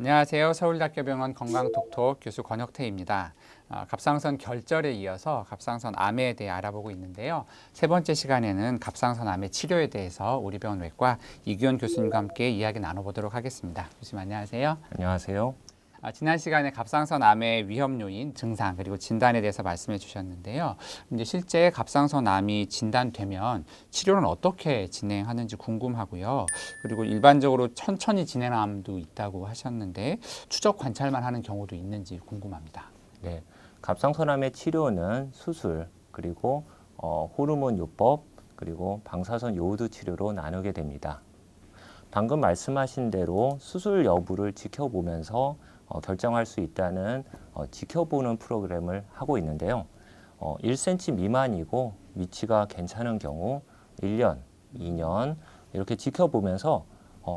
안녕하세요. 서울대학교병원 건강톡톡 교수 권혁태입니다. 갑상선 결절에 이어서 갑상선 암에 대해 알아보고 있는데요. 세 번째 시간에는 갑상선 암의 치료에 대해서 우리 병원 외과 이규현 교수님과 함께 이야기 나눠보도록 하겠습니다. 교수님 안녕하세요. 안녕하세요. 지난 시간에 갑상선 암의 위험 요인, 증상 그리고 진단에 대해서 말씀해 주셨는데요. 이제 실제 갑상선 암이 진단되면 치료는 어떻게 진행하는지 궁금하고요. 그리고 일반적으로 천천히 진행하는 암도 있다고 하셨는데 추적 관찰만 하는 경우도 있는지 궁금합니다. 네, 갑상선암의 치료는 수술, 그리고 호르몬 요법, 그리고 방사선 요오드 치료로 나누게 됩니다. 방금 말씀하신 대로 수술 여부를 지켜보면서 결정할 수 있다는 지켜보는 프로그램을 하고 있는데요. 1cm 미만이고 위치가 괜찮은 경우 1년, 2년 이렇게 지켜보면서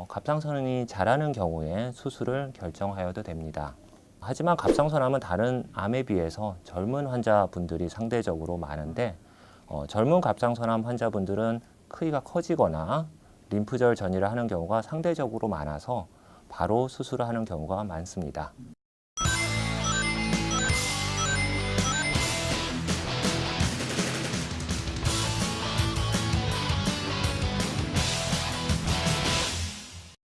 갑상선이 자라는 경우에 수술을 결정하여도 됩니다. 하지만 갑상선암은 다른 암에 비해서 젊은 환자분들이 상대적으로 많은데 젊은 갑상선암 환자분들은 크기가 커지거나 림프절 전이를 하는 경우가 상대적으로 많아서 바로 수술을 하는 경우가 많습니다.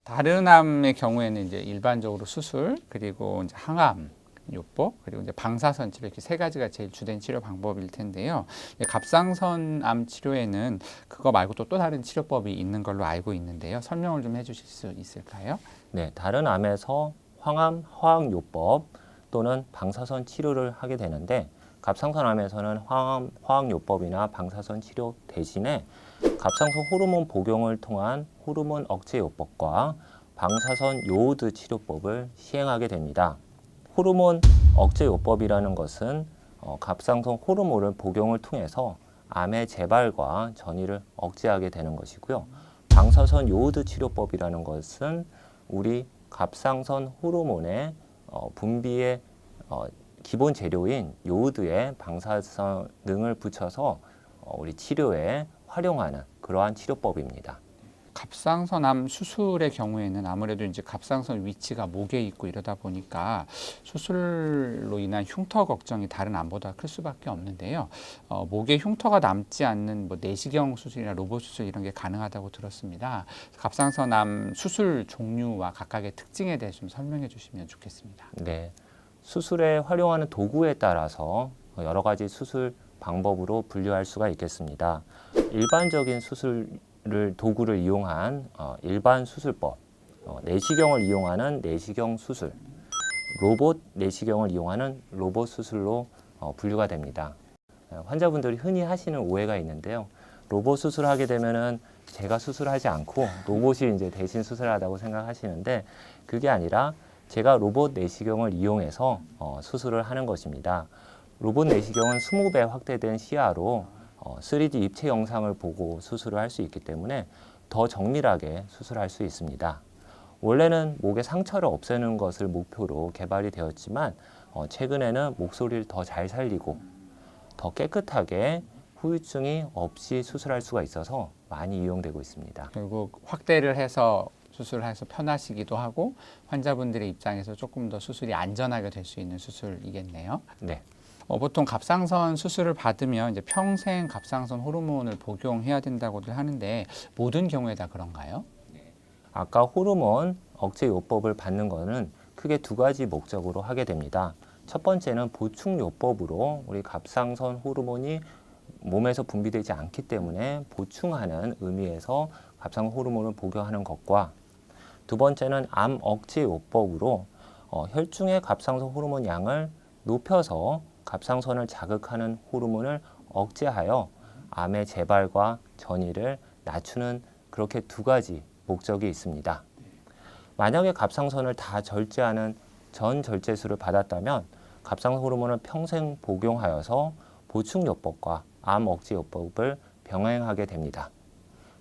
다른 암의 경우에는 이제 일반적으로 수술 그리고 이제 항암 요법 그리고 이제 방사선 치료 이렇게 세 가지가 제일 주된 치료 방법일 텐데요. 갑상선암 치료에는 그거 말고 또 다른 치료법이 있는 걸로 알고 있는데요. 설명을 좀 해주실 수 있을까요? 네, 다른 암에서 황암 화학요법 또는 방사선 치료를 하게 되는데 갑상선암에서는 화학요법이나 방사선 치료 대신에 갑상선 호르몬 복용을 통한 호르몬 억제요법과 방사선 요오드 치료법을 시행하게 됩니다. 호르몬 억제요법이라는 것은 갑상선 호르몬을 복용을 통해서 암의 재발과 전이를 억제하게 되는 것이고요. 방사선 요오드 치료법이라는 것은 우리 갑상선 호르몬의 분비의 기본 재료인 요오드에 방사선 등을 붙여서 우리 치료에 활용하는 그러한 치료법입니다. 갑상선암 수술의 경우에는 아무래도 이제 갑상선 위치가 목에 있고 이러다 보니까 수술로 인한 흉터 걱정이 다른 암보다 클 수밖에 없는데요. 목에 흉터가 남지 않는 뭐 내시경 수술이나 로봇 수술 이런 게 가능하다고 들었습니다. 갑상선암 수술 종류와 각각의 특징에 대해 좀 설명해 주시면 좋겠습니다. 네, 수술에 활용하는 도구에 따라서 여러 가지 수술 방법으로 분류할 수가 있겠습니다. 일반적인 도구를 이용한 일반 수술법, 내시경을 이용하는 내시경 수술, 로봇 내시경을 이용하는 로봇 수술로 분류가 됩니다. 환자분들이 흔히 하시는 오해가 있는데요. 로봇 수술하게 되면은 제가 수술하지 않고 로봇이 이제 대신 수술하다고 생각하시는데 그게 아니라 제가 로봇 내시경을 이용해서 수술을 하는 것입니다. 로봇 내시경은 20배 확대된 시야로 3D 입체 영상을 보고 수술을 할 수 있기 때문에 더 정밀하게 수술할 수 있습니다. 원래는 목의 상처를 없애는 것을 목표로 개발이 되었지만 최근에는 목소리를 더 잘 살리고 더 깨끗하게 후유증이 없이 수술할 수가 있어서 많이 이용되고 있습니다. 결국 확대를 해서 수술을 해서 편하시기도 하고 환자분들의 입장에서 조금 더 수술이 안전하게 될 수 있는 수술이겠네요. 네. 보통 갑상선 수술을 받으면 이제 평생 갑상선 호르몬을 복용해야 된다고들 하는데 모든 경우에 다 그런가요? 아까 호르몬 억제 요법을 받는 것은 크게 두 가지 목적으로 하게 됩니다. 첫 번째는 보충 요법으로 우리 갑상선 호르몬이 몸에서 분비되지 않기 때문에 보충하는 의미에서 갑상선 호르몬을 복용하는 것과 두 번째는 암 억제 요법으로 혈중의 갑상선 호르몬 양을 높여서 갑상선을 자극하는 호르몬을 억제하여 암의 재발과 전이를 낮추는 그렇게 두 가지 목적이 있습니다. 만약에 갑상선을 다 절제하는 전절제술을 받았다면 갑상선 호르몬을 평생 복용하여서 보충요법과 암 억제요법을 병행하게 됩니다.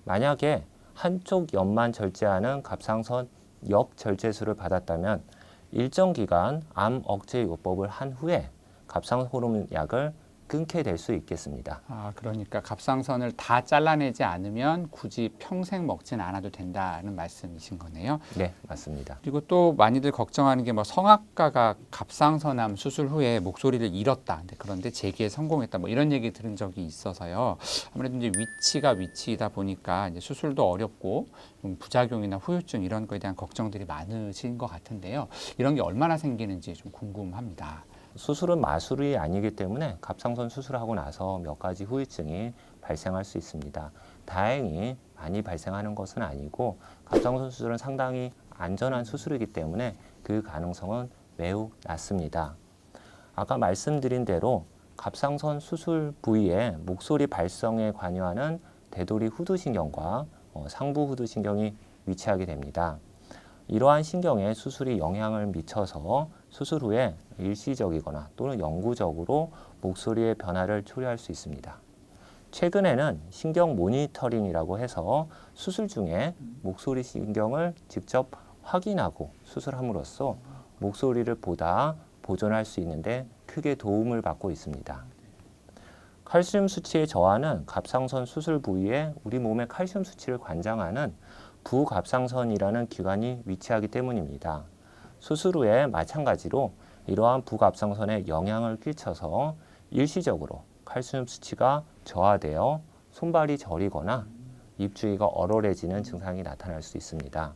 만약에 한쪽 옆만 절제하는 갑상선 역절제술을 받았다면 일정 기간 암 억제요법을 한 후에 갑상선 호르몬 약을 끊게 될 수 있겠습니다. 그러니까 갑상선을 다 잘라내지 않으면 굳이 평생 먹진 않아도 된다는 말씀이신 거네요. 네, 맞습니다. 그리고 또 많이들 걱정하는 게 뭐 성악가가 갑상선암 수술 후에 목소리를 잃었다. 그런데 재기에 성공했다. 뭐 이런 얘기 들은 적이 있어서요. 아무래도 이제 위치가 위치이다 보니까 이제 수술도 어렵고 좀 부작용이나 후유증 이런 거에 대한 걱정들이 많으신 것 같은데요. 이런 게 얼마나 생기는지 좀 궁금합니다. 수술은 마술이 아니기 때문에 갑상선 수술하고 나서 몇 가지 후유증이 발생할 수 있습니다. 다행히 많이 발생하는 것은 아니고 갑상선 수술은 상당히 안전한 수술이기 때문에 그 가능성은 매우 낮습니다. 아까 말씀드린 대로 갑상선 수술 부위에 목소리 발성에 관여하는 대도리 후두신경과 상부 후두신경이 위치하게 됩니다. 이러한 신경에 수술이 영향을 미쳐서 수술 후에 일시적이거나 또는 영구적으로 목소리의 변화를 초래할 수 있습니다. 최근에는 신경 모니터링이라고 해서 수술 중에 목소리 신경을 직접 확인하고 수술함으로써 목소리를 보다 보존할 수 있는데 크게 도움을 받고 있습니다. 칼슘 수치의 저하는 갑상선 수술 부위에 우리 몸의 칼슘 수치를 관장하는 부갑상선이라는 기관이 위치하기 때문입니다. 수술 후에 마찬가지로 이러한 부갑상선에 영향을 끼쳐서 일시적으로 칼슘 수치가 저하되어 손발이 저리거나 입주위가 얼얼해지는 증상이 나타날 수 있습니다.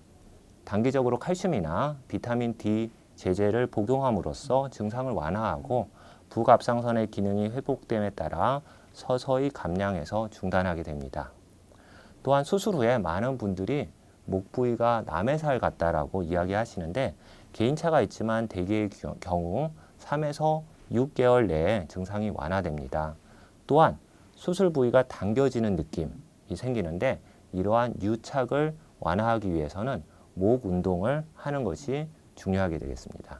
단기적으로 칼슘이나 비타민 D 제제를 복용함으로써 증상을 완화하고 부갑상선의 기능이 회복됨에 따라 서서히 감량해서 중단하게 됩니다. 또한 수술 후에 많은 분들이 목 부위가 남의 살 같다라고 이야기하시는데 개인차가 있지만 대개의 경우 3에서 6개월 내에 증상이 완화됩니다. 또한 수술 부위가 당겨지는 느낌이 생기는데 이러한 유착을 완화하기 위해서는 목 운동을 하는 것이 중요하게 되겠습니다.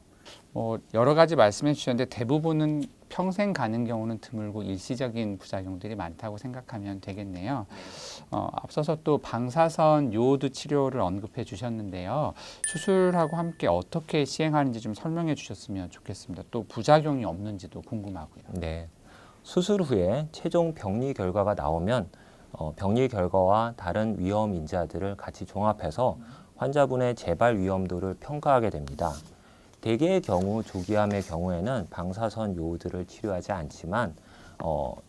여러 가지 말씀해 주셨는데 대부분은 평생 가는 경우는 드물고 일시적인 부작용들이 많다고 생각하면 되겠네요. 앞서서 또 방사선 요오드 치료를 언급해 주셨는데요. 수술하고 함께 어떻게 시행하는지 좀 설명해 주셨으면 좋겠습니다. 또 부작용이 없는지도 궁금하고요. 네, 수술 후에 최종 병리 결과가 나오면 병리 결과와 다른 위험 인자들을 같이 종합해서 환자분의 재발 위험도를 평가하게 됩니다. 대개의 경우 조기암의 경우에는 방사선 요오드를 치료하지 않지만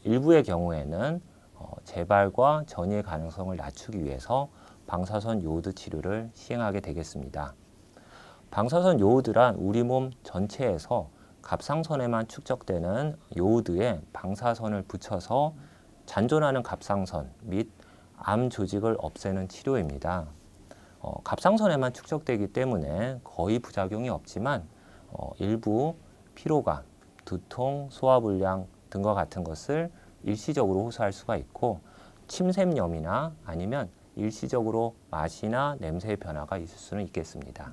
일부의 경우에는 재발과 전이의 가능성을 낮추기 위해서 방사선 요오드 치료를 시행하게 되겠습니다. 방사선 요오드란 우리 몸 전체에서 갑상선에만 축적되는 요오드에 방사선을 붙여서 잔존하는 갑상선 및 암 조직을 없애는 치료입니다. 갑상선에만 축적되기 때문에 거의 부작용이 없지만 일부 피로감, 두통, 소화불량 등과 같은 것을 일시적으로 호소할 수가 있고 침샘염이나 아니면 일시적으로 맛이나 냄새의 변화가 있을 수는 있겠습니다.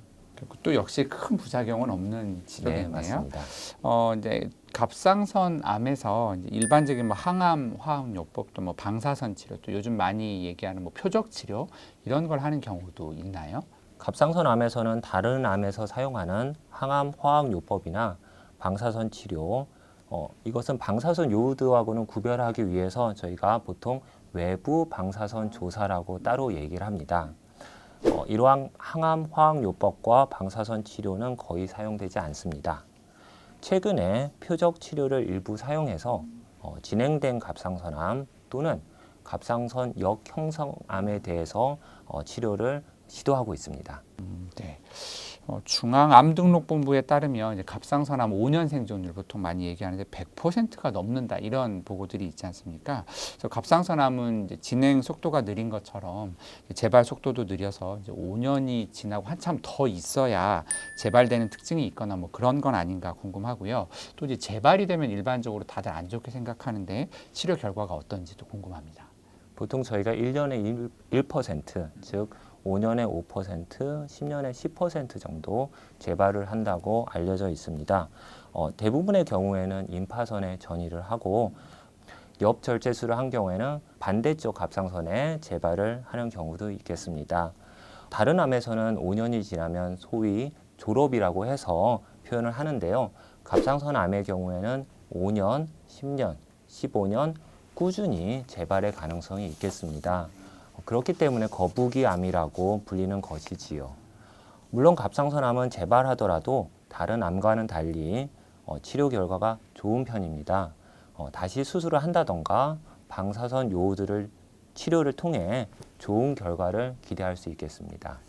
또 역시 큰 부작용은 없는 네, 치료겠네요. 맞습니다. 이제 갑상선 암에서 이제 일반적인 뭐 항암 화학요법도 뭐 방사선 치료 또 요즘 많이 얘기하는 뭐 표적 치료 이런 걸 하는 경우도 있나요? 갑상선 암에서는 다른 암에서 사용하는 항암 화학요법이나 방사선 치료 이것은 방사선 요오드하고는 구별하기 위해서 저희가 보통 외부 방사선 조사라고 따로 얘기를 합니다. 이러한 항암 화학요법과 방사선 치료는 거의 사용되지 않습니다. 최근에 표적 치료를 일부 사용해서 진행된 갑상선암 또는 갑상선 역형성암에 대해서 치료를 시도하고 있습니다. 네. 중앙암등록본부에 따르면 이제 갑상선암 5년 생존율 보통 많이 얘기하는데 100%가 넘는다 이런 보고들이 있지 않습니까? 그래서 갑상선암은 이제 진행 속도가 느린 것처럼 재발 속도도 느려서 이제 5년이 지나고 한참 더 있어야 재발되는 특징이 있거나 뭐 그런 건 아닌가 궁금하고요. 또 이제 재발이 되면 일반적으로 다들 안 좋게 생각하는데 치료 결과가 어떤지도 궁금합니다. 보통 저희가 1년에 1%, 즉 5년에 5%, 10년에 10% 정도 재발을 한다고 알려져 있습니다. 대부분의 경우에는 임파선에 전이를 하고 옆절제술을 한 경우에는 반대쪽 갑상선에 재발을 하는 경우도 있겠습니다. 다른 암에서는 5년이 지나면 소위 졸업이라고 해서 표현을 하는데요. 갑상선 암의 경우에는 5년, 10년, 15년 꾸준히 재발의 가능성이 있겠습니다. 그렇기 때문에 거북이암이라고 불리는 것이지요. 물론 갑상선암은 재발하더라도 다른 암과는 달리 치료 결과가 좋은 편입니다. 다시 수술을 한다던가 방사선 요오드를 치료를 통해 좋은 결과를 기대할 수 있겠습니다.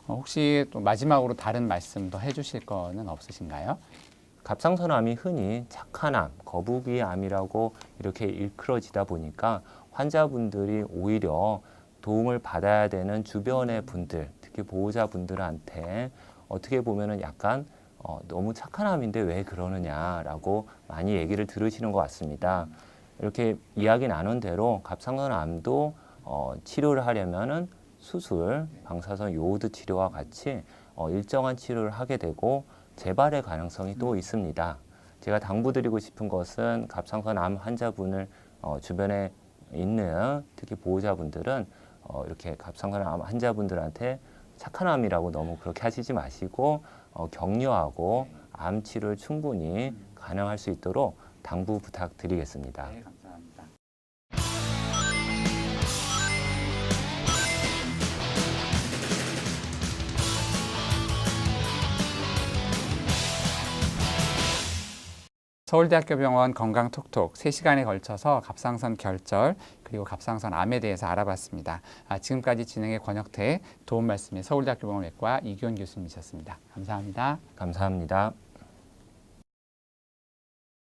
혹시 또 마지막으로 다른 말씀 더 해주실 거는 없으신가요? 갑상선암이 흔히 착한 암, 거북이암이라고 이렇게 일컬어지다 보니까 환자분들이 오히려 도움을 받아야 되는 주변의 분들, 특히 보호자분들한테 어떻게 보면은 약간 너무 착한 암인데 왜 그러느냐라고 많이 얘기를 들으시는 것 같습니다. 이렇게 이야기 나눈 대로 갑상선암도 치료를 하려면은 수술, 방사선 요오드 치료와 같이 일정한 치료를 하게 되고 재발의 가능성이 또 있습니다. 제가 당부드리고 싶은 것은 갑상선암 환자분을 주변에 있는 특히 보호자분들은 이렇게 갑상선암 환자분들한테 착한 암이라고 너무 그렇게 하시지 마시고 격려하고 암 치료를 충분히 가능할 수 있도록 당부 부탁드리겠습니다. 네, 감사합니다. 서울대학교 병원 건강톡톡 3시간에 걸쳐서 갑상선 결절 그리고 갑상선 암에 대해서 알아봤습니다. 지금까지 진행의 권혁태, 도움 말씀의 서울대학교 병원 외과 이규원 교수님이셨습니다. 감사합니다. 감사합니다.